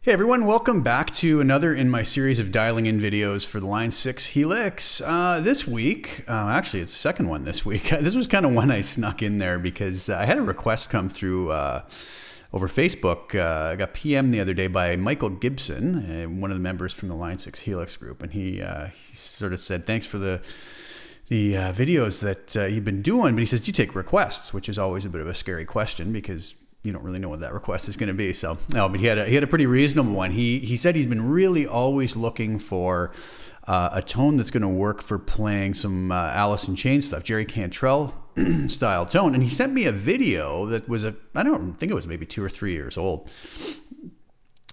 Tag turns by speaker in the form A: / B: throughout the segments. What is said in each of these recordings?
A: Hey everyone, welcome back to another in my series of dialing in videos for the Line 6 Helix. This week, actually it's the second one this week. This was kind of one I snuck in there because I had a request come through over Facebook. I got PM the other day by Michael Gibson, one of the members from the Line 6 Helix group, and he sort of said, thanks for the videos that you've been doing, but he says, do you take requests? Which is always a bit of a scary question because you don't really know what that request is going to be. So no, but he had a pretty reasonable one. He said he's been really always looking for a tone that's going to work for playing some Alice in Chains stuff, Jerry Cantrell style tone. And he sent me a video that was I don't think it was maybe 2 or 3 years old.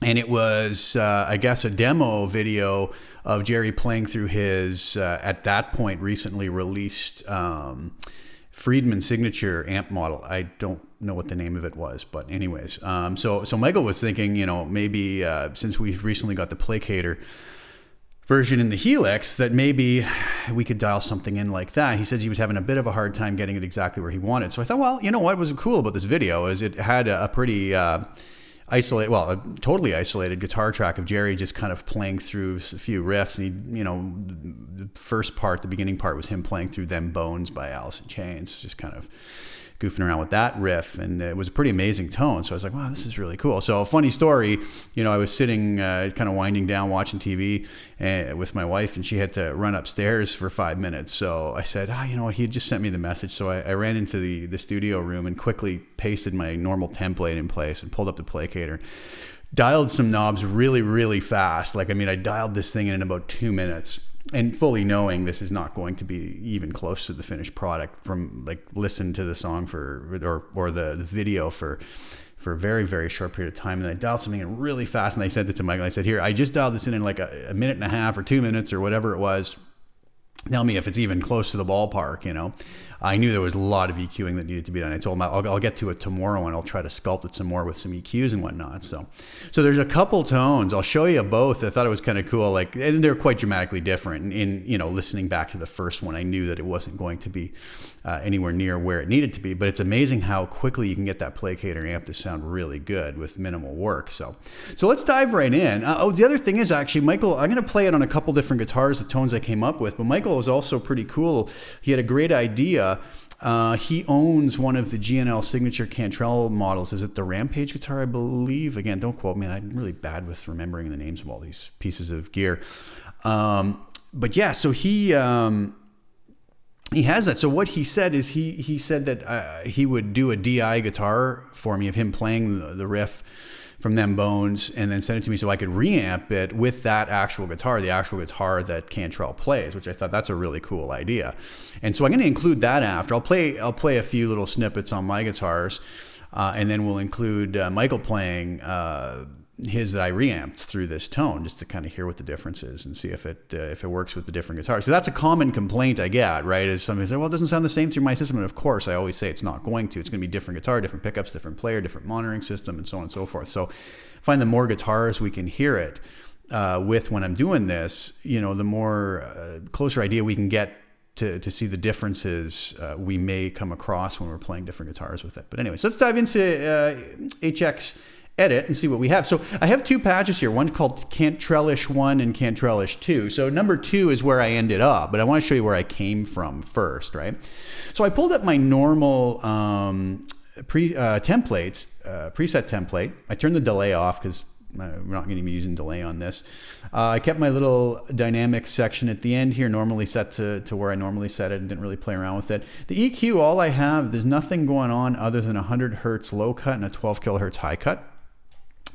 A: And it was, I guess, a demo video of Jerry playing through his, at that point, recently released Friedman signature amp model. I don't know what the name of it was, but anyways, so Michael was thinking, maybe since we've recently got the Placater version in the Helix, that maybe we could dial something in like that. He says he was having a bit of a hard time getting it exactly where he wanted. So I thought, well, you know what was cool about this video is it had a pretty a totally isolated guitar track of Jerry just kind of playing through a few riffs. And the first part, the beginning part, was him playing through Them Bones by Alice in Chains, just kind of goofing around with that riff, and it was a pretty amazing tone. So I was like, wow, this is really cool. So funny story, I was sitting kind of winding down watching TV with my wife, and she had to run upstairs for 5 minutes. So I said, he had just sent me the message. So I ran into the studio room and quickly pasted my normal template in place and pulled up the Placater, dialed some knobs really, really fast. I dialed this thing in about 2 minutes. And fully knowing this is not going to be even close to the finished product from listen to the song or the video for a very, very short period of time. And I dialed something in really fast, and I sent it to Michael. I said, here, I just dialed this in a minute and a half or 2 minutes or whatever it was. Tell me if it's even close to the ballpark, I knew there was a lot of EQing that needed to be done. I told him I'll get to it tomorrow, and I'll try to sculpt it some more with some EQs and whatnot. So there's a couple tones. I'll show you both. I thought it was kind of cool. And they're quite dramatically different. In listening back to the first one, I knew that it wasn't going to be anywhere near where it needed to be. But it's amazing how quickly you can get that Placater amp to sound really good with minimal work. So let's dive right in. The other thing is actually, Michael, I'm going to play it on a couple different guitars, the tones I came up with. But Michael was also pretty cool. He had a great idea. He owns one of the GNL signature Cantrell models. Is it the Rampage guitar, I believe? Again, don't quote me. I'm really bad with remembering the names of all these pieces of gear. But yeah, so he has that. So what he said is he said that he would do a DI guitar for me of him playing the riff from Them Bones, and then send it to me so I could reamp it with that actual guitar, the actual guitar that Cantrell plays, which I thought that's a really cool idea. And so I'm going to include that after. I'll play a few little snippets on my guitars, and then we'll include Michael playing his that I reamped through this tone, just to kind of hear what the difference is and see if it works with the different guitars. So that's a common complaint I get, right? Is somebody say, well, it doesn't sound the same through my system. And of course, I always say it's not going to. It's going to be different guitar, different pickups, different player, different monitoring system, and so on and so forth. So I find the more guitars we can hear it with when I'm doing this, the more closer idea we can get to see the differences we may come across when we're playing different guitars with it. But anyways, let's dive into HX Edit and see what we have. So I have two patches here. One's called Cantrell'ish 1 and Cantrell'ish 2. So number 2 is where I ended up, but I want to show you where I came from first, right? So I pulled up my normal preset template. I turned the delay off because we're not going to be using delay on this. I kept my little dynamic section at the end here normally set to where I normally set it and didn't really play around with it. The EQ, all I have, there's nothing going on other than a 100 hertz low cut and a 12 kilohertz high cut.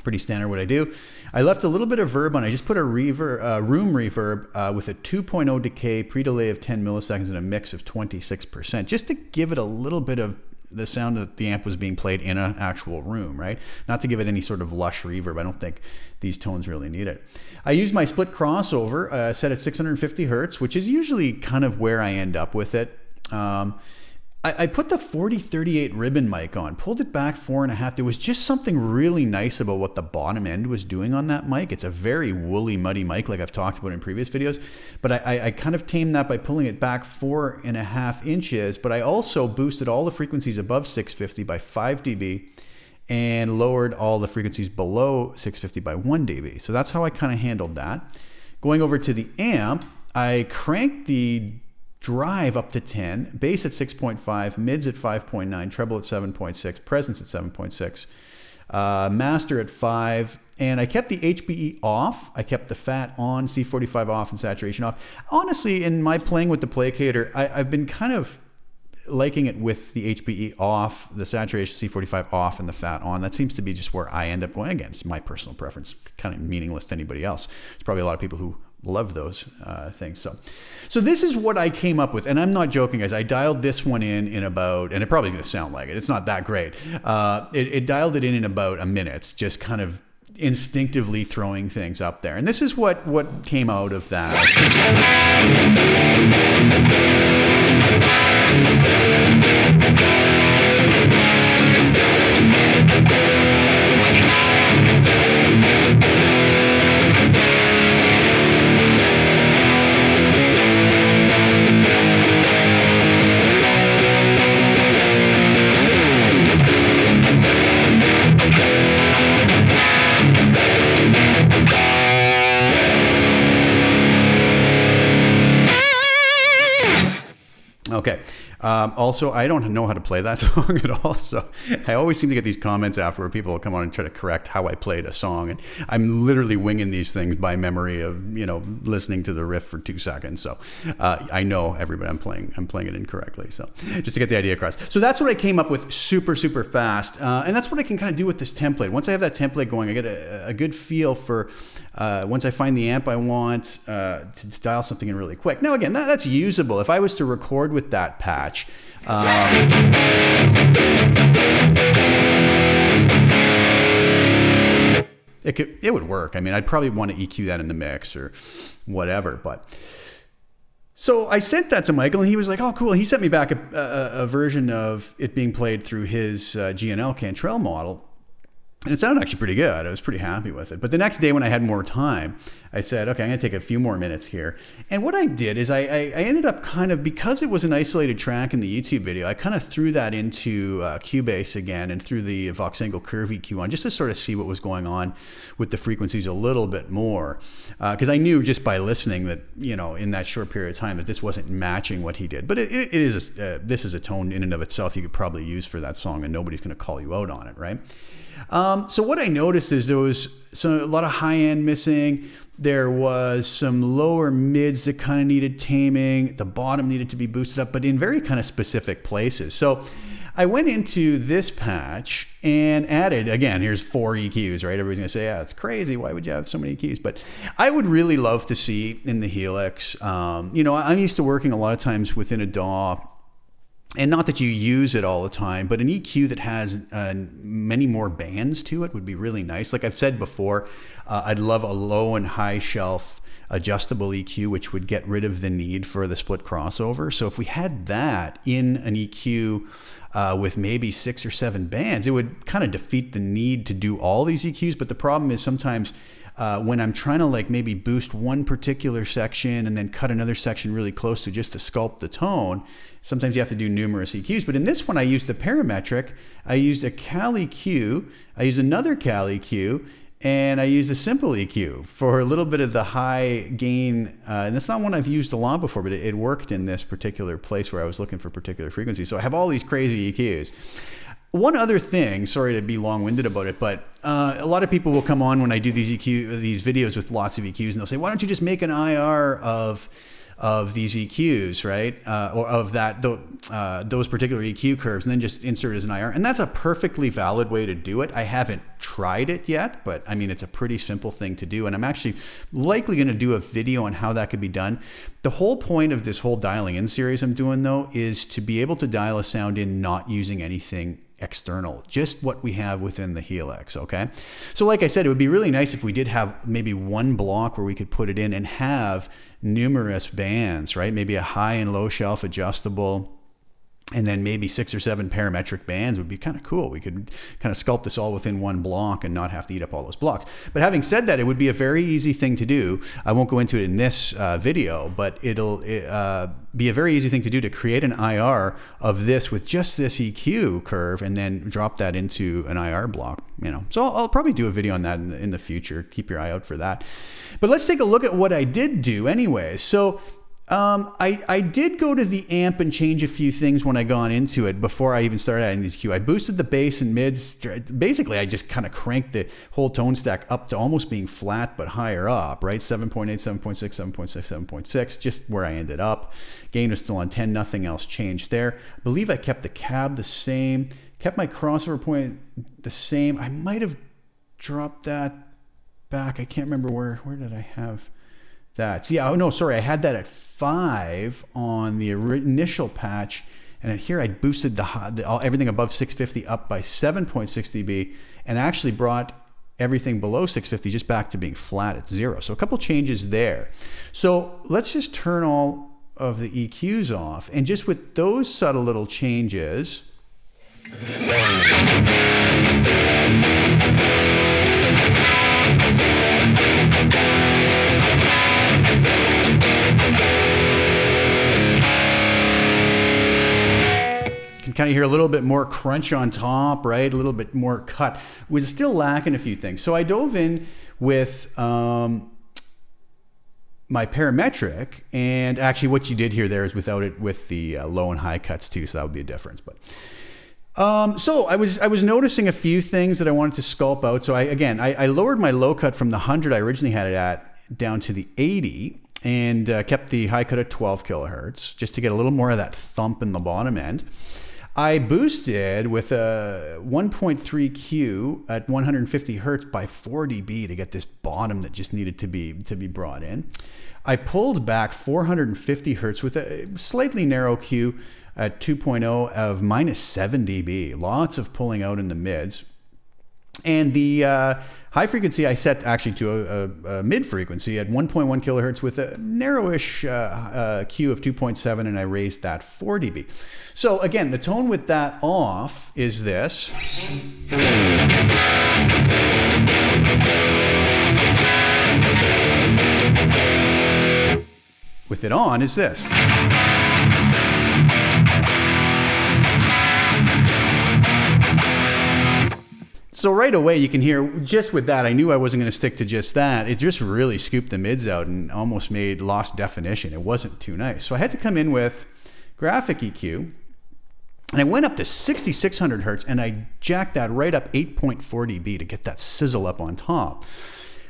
A: Pretty standard what I do. I left a little bit of verb on. I just put a room reverb with a 2.0 decay, pre-delay of 10 milliseconds, and a mix of 26%, just to give it a little bit of the sound that the amp was being played in an actual room, right? Not to give it any sort of lush reverb. I don't think these tones really need it. I used my split crossover set at 650 hertz, which is usually kind of where I end up with it. I put the 4038 ribbon mic on, pulled it back 4.5. There was just something really nice about what the bottom end was doing on that mic. It's a very woolly, muddy mic like I've talked about in previous videos, but I kind of tamed that by pulling it back 4.5 inches, but I also boosted all the frequencies above 650 by 5 dB and lowered all the frequencies below 650 by 1 dB. So that's how I kind of handled that. Going over to the amp, I cranked the drive up to 10, bass at 6.5, mids at 5.9, treble at 7.6, presence at 7.6, master at 5, and I kept the HBE off. I kept the fat on, C45 off, and saturation off. Honestly, in my playing with the Placater, I've been kind of liking it with the HBE off, the saturation C45 off, and the fat on. That seems to be just where I end up going. Again, it's my personal preference, kind of meaningless to anybody else. There's probably a lot of people who love those things. So this is what I came up with, and I'm not joking, guys. I dialed this one in about, and it probably going to sound like it. It's not that great. It dialed it in about a minute, just kind of instinctively throwing things up there. And this is what came out of that. Okay. Also, I don't know how to play that song at all, so I always seem to get these comments after where people will come on and try to correct how I played a song, and I'm literally winging these things by memory of, listening to the riff for 2 seconds. So I know everybody, I'm playing it incorrectly. So just to get the idea across. So that's what I came up with super fast, and that's what I can kind of do with this template. Once I have that template going, I get a good feel for once I find the amp I want to dial something in really quick. Now again, that's usable. If I was to record with that patch, it would work. I mean, I'd probably want to EQ that in the mix or whatever, but so I sent that to Michael and he was like, oh, cool. He sent me back a version of it being played through his G&L Cantrell model. And it sounded actually pretty good. I was pretty happy with it. But the next day when I had more time, I said, okay, I'm going to take a few more minutes here. And what I did is I ended up kind of, because it was an isolated track in the YouTube video, I kind of threw that into Cubase again and threw the Vox Angle Curve EQ on just to sort of see what was going on with the frequencies a little bit more. Because I knew just by listening that, in that short period of time that this wasn't matching what he did. But this is a tone in and of itself you could probably use for that song and nobody's going to call you out on it, right? So what I noticed is there was a lot of high end missing. There was some lower mids that kind of needed taming. The bottom needed to be boosted up, but in very kind of specific places. So I went into this patch and added, again, here's 4 EQs, right? Everybody's gonna say, yeah, it's crazy. Why would you have so many EQs? But I would really love to see in the Helix, I'm used to working a lot of times within a DAW. And not that you use it all the time, but an EQ that has many more bands to it would be really nice. Like I've said before, I'd love a low and high shelf adjustable EQ, which would get rid of the need for the split crossover. So if we had that in an EQ with maybe 6 or 7 bands, it would kind of defeat the need to do all these EQs. But the problem is sometimes when I'm trying to maybe boost one particular section and then cut another section really close to just to sculpt the tone, sometimes you have to do numerous EQs. But in this one, I used the parametric, I used a Cal EQ, I used another Cal EQ, and I used a simple EQ for a little bit of the high gain. And that's not one I've used a lot before, but it worked in this particular place where I was looking for particular frequencies. So I have all these crazy EQs. One other thing, sorry to be long-winded about it, but a lot of people will come on when I do these videos with lots of EQs, and they'll say, why don't you just make an IR of these EQs, right? Or of those particular EQ curves, and then just insert it as an IR. And that's a perfectly valid way to do it. I haven't tried it yet, but I mean, it's a pretty simple thing to do. And I'm actually likely going to do a video on how that could be done. The whole point of this whole dialing in series I'm doing, though, is to be able to dial a sound in not using anything external, just what we have within the Helix, okay? So like I said, it would be really nice if we did have maybe one block where we could put it in and have numerous bands, right? Maybe a high and low shelf adjustable and then maybe 6 or 7 parametric bands would be kind of cool. We could kind of sculpt this all within one block and not have to eat up all those blocks. But having said that, it would be a very easy thing to do. I won't go into it in this video, but it'll be a very easy thing to do to create an IR of this with just this EQ curve and then drop that into an IR block. So I'll probably do a video on that in the future. Keep your eye out for that. But let's take a look at what I did do anyway. So I did go to the amp and change a few things when I got into it before I even started adding these EQ. I boosted the bass and mids. Basically, I just kind of cranked the whole tone stack up to almost being flat, but higher up, right? 7.8, 7.6, 7.6, 7.6, just where I ended up. Gain was still on 10, nothing else changed there. I believe I kept the cab the same, kept my crossover point the same. I might have dropped that back. I can't remember where did I have that. See, oh no, sorry, I had that at 5 on the initial patch, and here I boosted everything above 650 up by 7.6 dB, and actually brought everything below 650 just back to being flat at 0. So a couple changes there. So let's just turn all of the EQs off, and just with those subtle little changes, can kind of hear a little bit more crunch on top, right? A little bit more cut. Was still lacking a few things. So I dove in with my parametric, and actually what you did hear there is without it with the low and high cuts too, so that would be a difference. But so I was noticing a few things that I wanted to sculpt out. So I lowered my low cut from the 100 I originally had it at down to the 80, and kept the high cut at 12 kilohertz just to get a little more of that thump in the bottom end. I boosted with a 1.3 Q at 150 hertz by 4 dB to get this bottom that just needed to be brought in. I pulled back 450 hertz with a slightly narrow Q at 2.0 of minus 7 dB. Lots of pulling out in the mids. And the high frequency I set actually to a mid frequency at 1.1 kilohertz with a narrowish Q of 2.7, and I raised that 4 dB. So again, the tone with that off is this. With it on is this. So right away you can hear, just with that, I knew I wasn't going to stick to just that. It just really scooped the mids out and almost lost definition. It wasn't too nice. So I had to come in with graphic EQ, and I went up to 6600 hertz, and I jacked that right up 8.4 dB to get that sizzle up on top.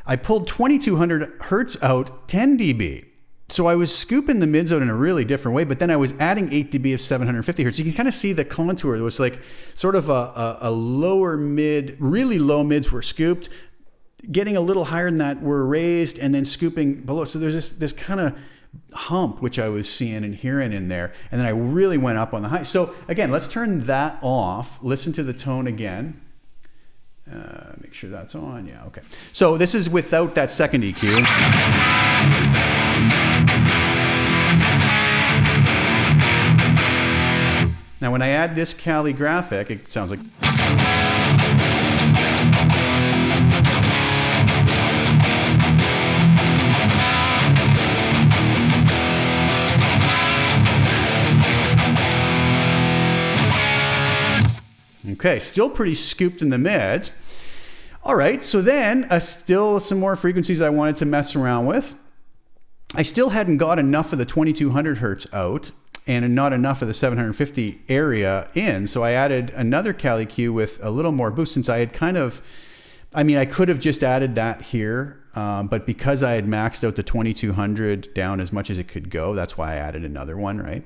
A: I pulled 2200 hertz out 10 dB. So I was scooping the mids out in a really different way, but then I was adding 8 dB of 750 hertz. You can kind of see the contour. It was like sort of a lower mid, really low mids were scooped, getting a little higher than that were raised, and then scooping below. So there's this kind of hump which I was seeing and hearing in there, and then I really went up on the high. So again, let's turn that off. Listen to the tone again. Make sure that's on. Yeah, okay. So this is without that second EQ. Now when I add this Cali graphic, it sounds like... Okay, still pretty scooped in the mids. All right, so then still some more frequencies I wanted to mess around with. I still hadn't got enough of the 2200 hertz out and not enough of the 750 area in, so I added another Cali Q with a little more boost, since I had kind of, I could have just added that here, but because I had maxed out the 2200 down as much as it could go, that's why I added another one, right?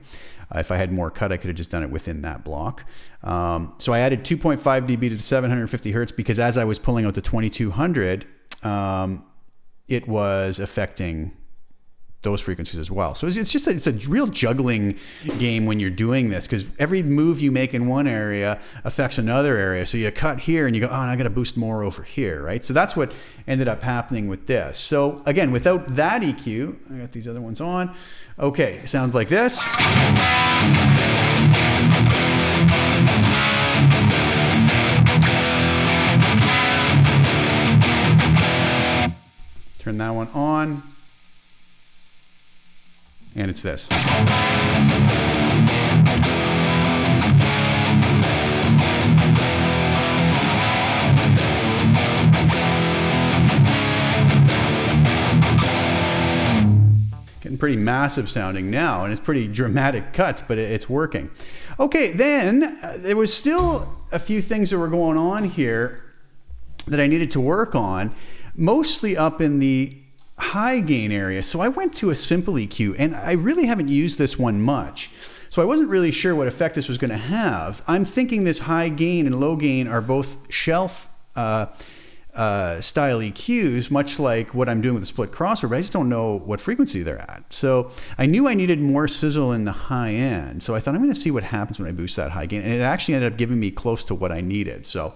A: If I had more cut, I could have just done it within that block. So I added 2.5 dB to 750 hertz because as I was pulling out the 2200, it was affecting those frequencies as well. So it's a real juggling game when you're doing this, because every move you make in one area affects another area. So you cut here and you go, oh, I got to boost more over here, right? So that's what ended up happening with this. So again, without that EQ, I got these other ones on. Okay, it sounds like this. Turn that one on. And it's this. Getting pretty massive sounding now, and it's pretty dramatic cuts, but it's working. Okay, then there was still a few things that were going on here that I needed to work on, mostly up in the high gain area. So I went to a simple EQ, and I really haven't used this one much. So I wasn't really sure what effect this was going to have. I'm thinking this high gain and low gain are both shelf style EQs, much like what I'm doing with the split crossover, but I just don't know what frequency they're at. So I knew I needed more sizzle in the high end. So I thought I'm going to see what happens when I boost that high gain. And it actually ended up giving me close to what I needed. So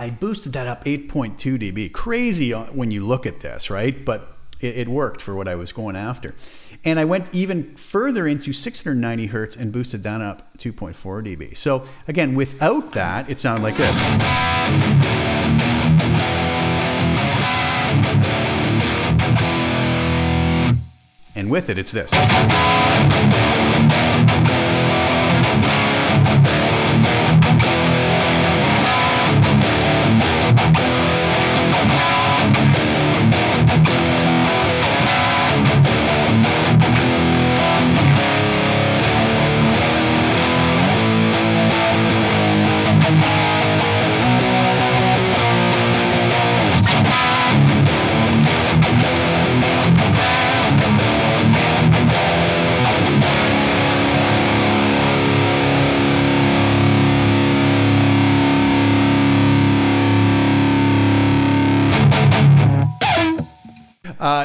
A: I boosted that up 8.2 dB. Crazy when you look at this, right? But it worked for what I was going after. And I went even further into 690 hertz and boosted that up 2.4 dB. So again, without that, it sounded like this. And with it, it's this.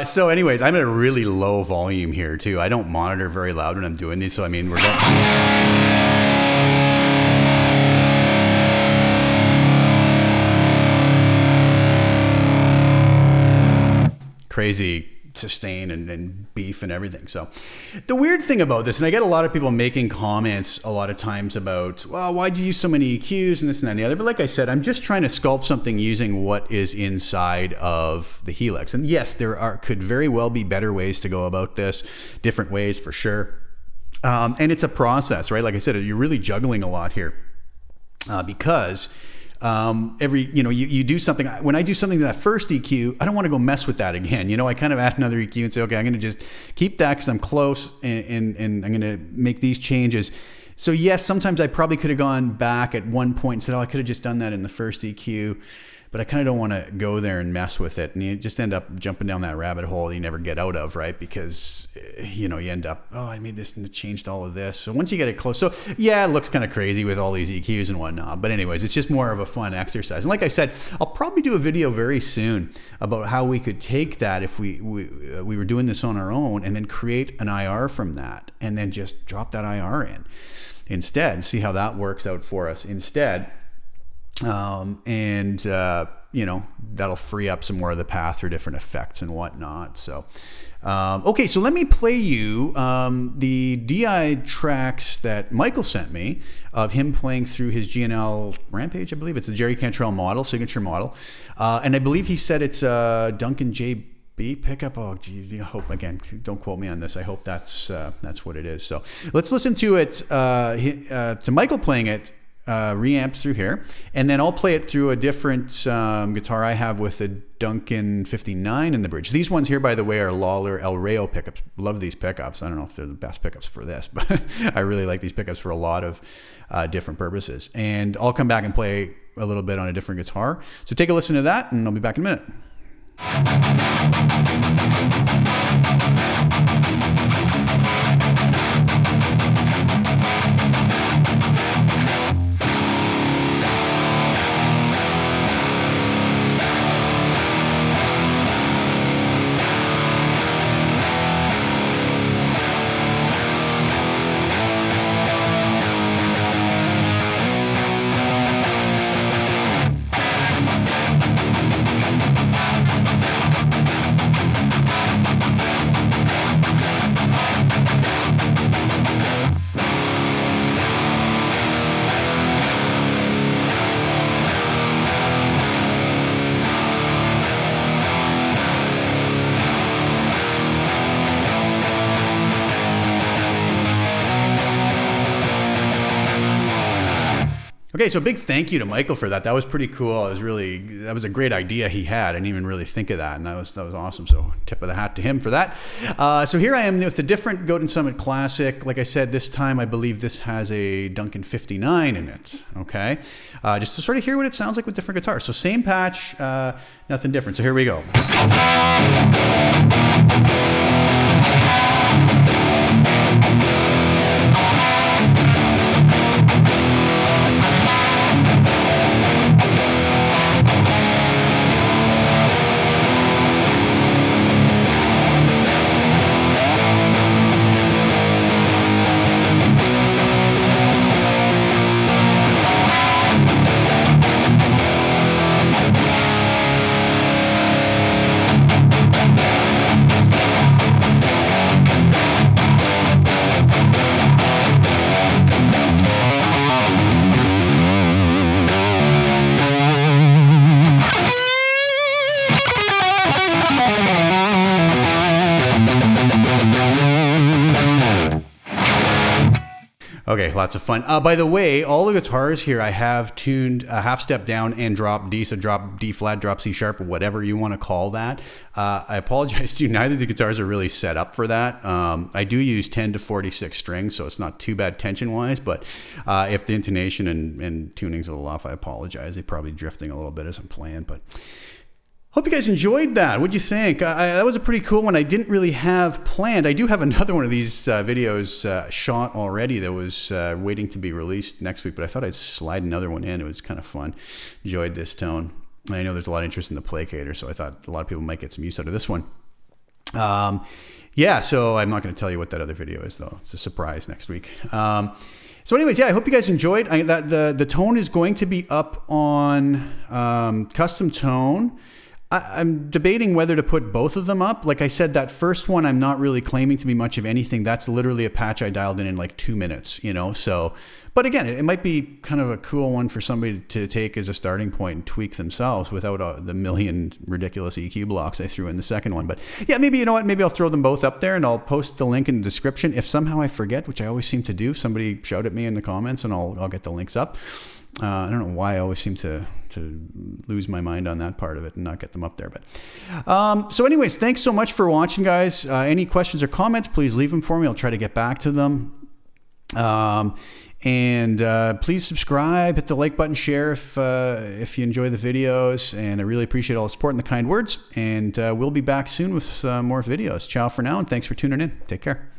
A: So anyways, I'm at a really low volume here too. I don't monitor very loud when I'm doing these. So I mean, we're going crazy sustain and beef and everything. So the weird thing about this, and I get a lot of people making comments a lot of times about, well, why'd you use so many EQs and this and that and the other? But like I said, I'm just trying to sculpt something using what is inside of the Helix. And yes, there could very well be better ways to go about this, different ways for sure. And it's a process, right? Like I said, you're really juggling a lot here because you do something. When I do something to that first EQ, I don't want to go mess with that again. I kind of add another EQ and say, okay, I'm going to just keep that because I'm close and I'm going to make these changes. So yes, sometimes I probably could have gone back at one point and said, oh, I could have just done that in the first EQ, but I kind of don't want to go there and mess with it. And you just end up jumping down that rabbit hole that you never get out of, right? Because, you end up, oh, I made this and it changed all of this. So once you get it close, so yeah, it looks kind of crazy with all these EQs and whatnot. But anyways, it's just more of a fun exercise. And like I said, I'll probably do a video very soon about how we could take that if we were doing this on our own and then create an IR from that and then just drop that IR in instead and see how that works out for us instead. That'll free up some more of the path for different effects and whatnot. So, okay, so let me play you the DI tracks that Michael sent me of him playing through his GNL Rampage, I believe. It's the Jerry Cantrell model, signature model. And I believe he said it's a Duncan JB pickup. Oh, geez, I hope, again, don't quote me on this. I hope that's what it is. So let's listen to it, to Michael playing it, reamps through here, and then I'll play it through a different guitar I have with a Duncan 59 in the bridge. These ones here, by the way, are Lawler El Rayo pickups. Love these pickups. I don't know if they're the best pickups for this, but I really like these pickups for a lot of different purposes. And I'll come back and play a little bit on a different guitar. So take a listen to that, and I'll be back in a minute. Okay, so big thank you to Michael for that. That was pretty cool. That was a great idea he had. I didn't even really think of that, and that was awesome. So tip of the hat to him for that. So here I am with a different Godin Summit Classic. Like I said, this time I believe this has a Duncan 59 in it. Okay, just to sort of hear what it sounds like with different guitars. So same patch, nothing different. So here we go. Okay, lots of fun. By the way, all the guitars here I have tuned a half step down and drop D, so drop D flat, drop C sharp, or whatever you want to call that. I apologize to you, neither of the guitars are really set up for that. I do use 10 to 46 strings, so it's not too bad tension-wise, but if the intonation and tuning's a little off, I apologize. They're probably drifting a little bit as I'm playing, but... Hope you guys enjoyed that. What'd you think? That was a pretty cool one. I didn't really have planned. I do have another one of these videos shot already that was waiting to be released next week, but I thought I'd slide another one in. It was kind of fun. Enjoyed this tone. And I know there's a lot of interest in the Placater, so I thought a lot of people might get some use out of this one. Yeah, so I'm not going to tell you what that other video is, though. It's a surprise next week. So anyways, yeah, I hope you guys enjoyed. The tone is going to be up on CustomTone. I'm debating whether to put both of them up. Like I said, that first one, I'm not really claiming to be much of anything. That's literally a patch I dialed in like 2 minutes, you know? So, but again, it might be kind of a cool one for somebody to take as a starting point and tweak themselves without the million ridiculous EQ blocks I threw in the second one. But yeah, maybe, you know what, maybe I'll throw them both up there and I'll post the link in the description. If somehow I forget, which I always seem to do, somebody shout at me in the comments and I'll get the links up. I don't know why I always seem to lose my mind on that part of it and not get them up there. But so anyways, thanks so much for watching, guys. Any questions or comments, please leave them for me. I'll try to get back to them. And please subscribe, hit the like button, share if you enjoy the videos. And I really appreciate all the support and the kind words. And we'll be back soon with more videos. Ciao for now, and thanks for tuning in. Take care.